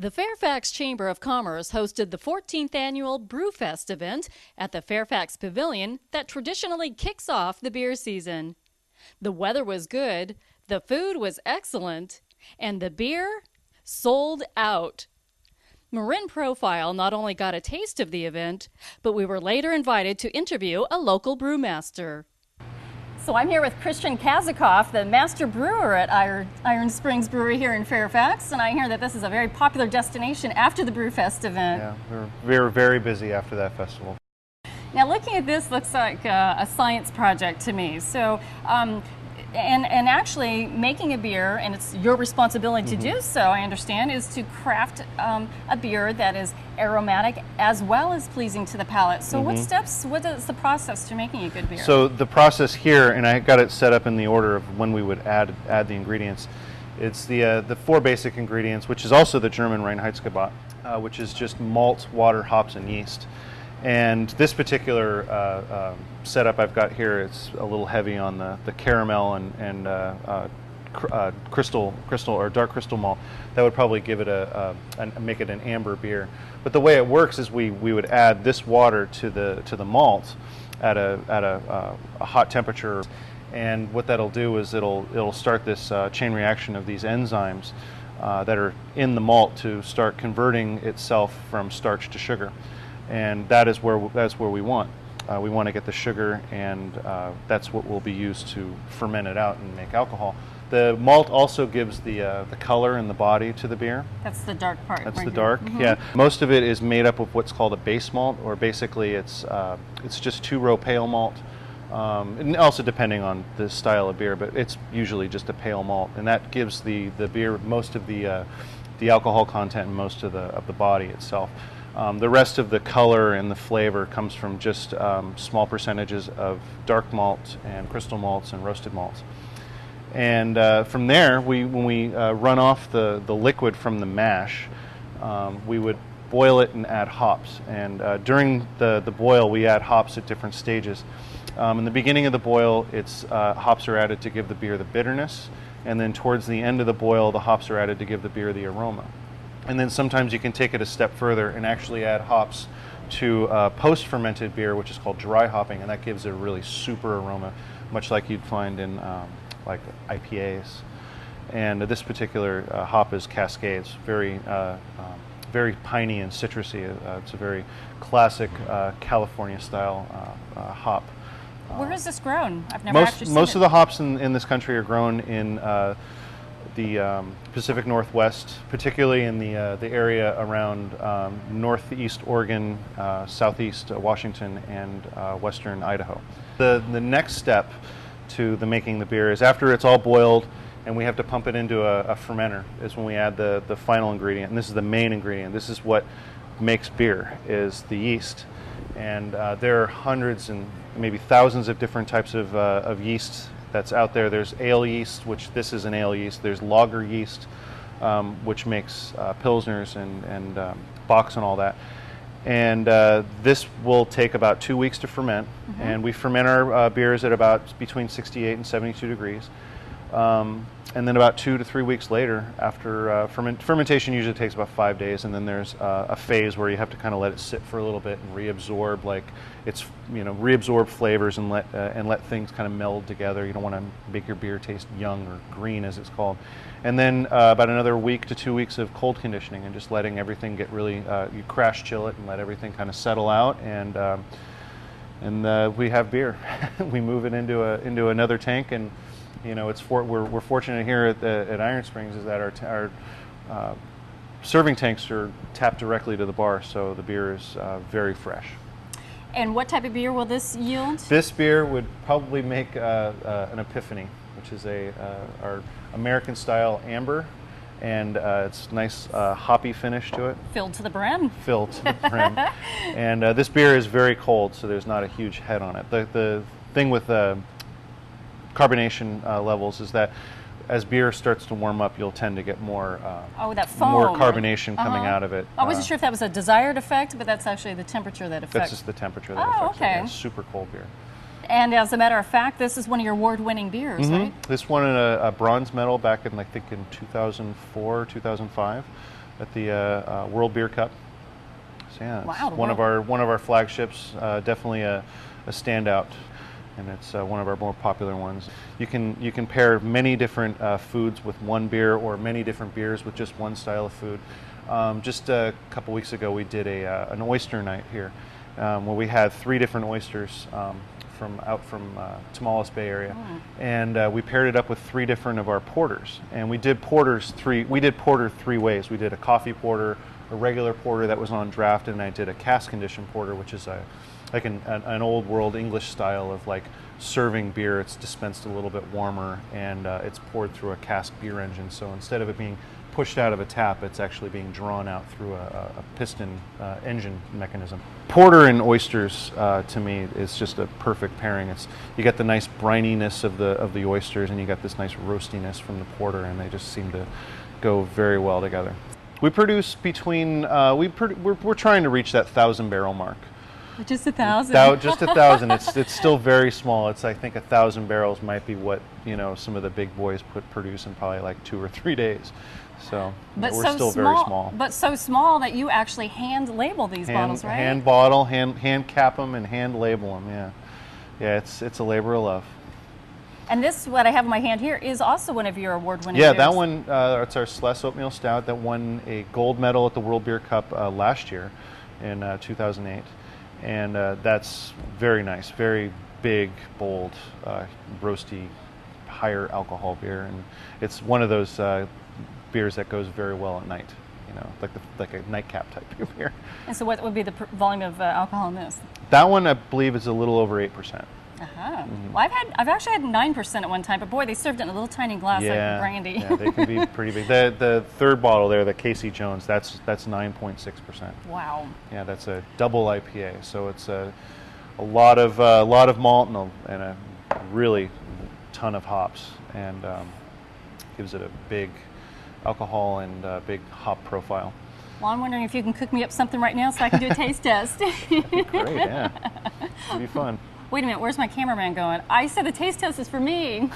The Fairfax Chamber of Commerce hosted the 14th annual Brewfest event at the Fairfax Pavilion that traditionally kicks off the beer season. The weather was good, the food was excellent, and the beer sold out. Marin Profile not only got a taste of the event, but we were later invited to interview a local brewmaster. So I'm here with Christian Kazakoff, the master brewer at Iron Springs Brewery here in Fairfax, and I hear that this is a very popular destination after the Brewfest event. Yeah, we're very busy after that festival. Now, looking at this looks like a science project to me. So, and actually making a beer, and it's your responsibility to do so, I understand, is to craft a beer that is aromatic as well as pleasing to the palate. So what is the process to making a good beer? So the process here, and I got it set up in the order of when we would add the ingredients. It's the four basic ingredients, which is also the German Reinheitsgebot, which is just malt, water, hops, and yeast. And this particular setup I've got here, it's a little heavy on the caramel and crystal or dark crystal malt. That would probably give it make it an amber beer. But the way it works is we would add this water to the malt at a hot temperature, and what that'll do is it'll start this chain reaction of these enzymes that are in the malt to start converting itself from starch to sugar. And that's where we want. We want to get the sugar, and that's what will be used to ferment it out and make alcohol. The malt also gives the color and the body to the beer. That's the dark part. That's right the here. dark. Yeah. Most of it is made up of what's called a base malt, or basically it's just two-row pale malt. And also depending on the style of beer, but it's usually just a pale malt, and that gives the beer most of the alcohol content and most of the body itself. The rest of the color and the flavor comes from just small percentages of dark malt and crystal malts and roasted malts. And from there, when we run off the liquid from the mash, we would boil it and add hops. And during the boil, we add hops at different stages. In the beginning of the boil, hops are added to give the beer the bitterness, and then towards the end of the boil, the hops are added to give the beer the aroma. And then sometimes you can take it a step further and actually add hops to post-fermented beer, which is called dry hopping, and that gives it a really super aroma, much like you'd find in like IPAs. And this particular hop is Cascades, very piney and citrusy. It's a very classic California-style hop. Where is this grown? I've never actually seen it. Most of the hops in this country are grown in the Pacific Northwest, particularly in the area around northeast Oregon, southeast Washington, and western Idaho. The next step to making the beer is after it's all boiled and we have to pump it into a fermenter is when we add the final ingredient, and this is the main ingredient. This is what makes beer, is the yeast. And there are hundreds and maybe thousands of different types of yeast that's out there. There's ale yeast, which this is an ale yeast. There's lager yeast, which makes pilsners and bocks and all that. And this will take about 2 weeks to ferment, and we ferment our beers at about between 68 and 72 degrees. And then about 2 to 3 weeks later, after fermentation usually takes about 5 days, and then there's a phase where you have to kind of let it sit for a little bit and reabsorb, reabsorb flavors and let things kind of meld together. You don't want to make your beer taste young or green, as it's called. And then about another week to 2 weeks of cold conditioning and just letting everything get really, you crash chill it and let everything kind of settle out, and we have beer. We move it into another tank, and we're fortunate here at Iron Springs is that our serving tanks are tapped directly to the bar, so the beer is very fresh. And what type of beer will this yield? This beer would probably make an Epiphany, which is our American style amber, and it's nice hoppy finish to it. Filled to the brim. Filled to the brim. And this beer is very cold, so there's not a huge head on it. The thing with carbonation levels is that as beer starts to warm up, you'll tend to get more that foam, more carbonation coming out of it. I wasn't sure if that was a desired effect, but that's actually the temperature that affects. That's just the temperature that affects okay. it. Yeah, super cold beer. And as a matter of fact, this is one of your award-winning beers, right? This won a bronze medal back in, I think, in 2004, 2005. at the World Beer Cup. So yeah, Wow, it's one of our flagships. Definitely a standout, and it's one of our more popular ones. You can pair many different foods with one beer, or many different beers with just one style of food. Just a couple weeks ago, we did an oyster night here, where we had 3 different oysters from Tomales Bay area, and we paired it up with 3 different of our porters. And we did porter 3 ways. We did a coffee porter, a regular porter that was on draft, and I did a cask condition porter, which is like an old world English style of like serving beer. It's dispensed a little bit warmer, and it's poured through a cask beer engine. So instead of it being pushed out of a tap, it's actually being drawn out through a piston engine mechanism. Porter and oysters, to me, is just a perfect pairing. You get the nice brininess of the oysters, and you get this nice roastiness from the porter, and they just seem to go very well together. We produce between we're trying to reach that 1,000 barrel mark. Just 1,000. Just 1,000. It's still very small. I think 1,000 barrels might be what some of the big boys produce in probably like 2 or 3 days. So but we're so still very small. But so small that you actually hand label these bottles, right? Hand bottle, hand cap them, and hand label them. Yeah. It's a labor of love. And this, what I have in my hand here, is also one of your award-winning beers. beers. That one, it's our Sless Oatmeal Stout that won a gold medal at the World Beer Cup last year in 2008. And that's very nice, very big, bold, roasty, higher alcohol beer. And it's one of those beers that goes very well at night, like a nightcap type of beer. And so what would be the volume of alcohol in this? That one, I believe, is a little over 8%. Well, I've actually had 9% at one time, but boy, they served it in a little tiny glass like brandy. Yeah, they can be pretty big. The third bottle there, the Casey Jones, that's 9.6%. Wow. Yeah, that's a double IPA, so it's a lot of malt and a really ton of hops, and gives it a big alcohol and big hop profile. Well, I'm wondering if you can cook me up something right now so I can do a taste test. Great, yeah, it'd be fun. Wait a minute, where's my cameraman going? I said the taste test is for me.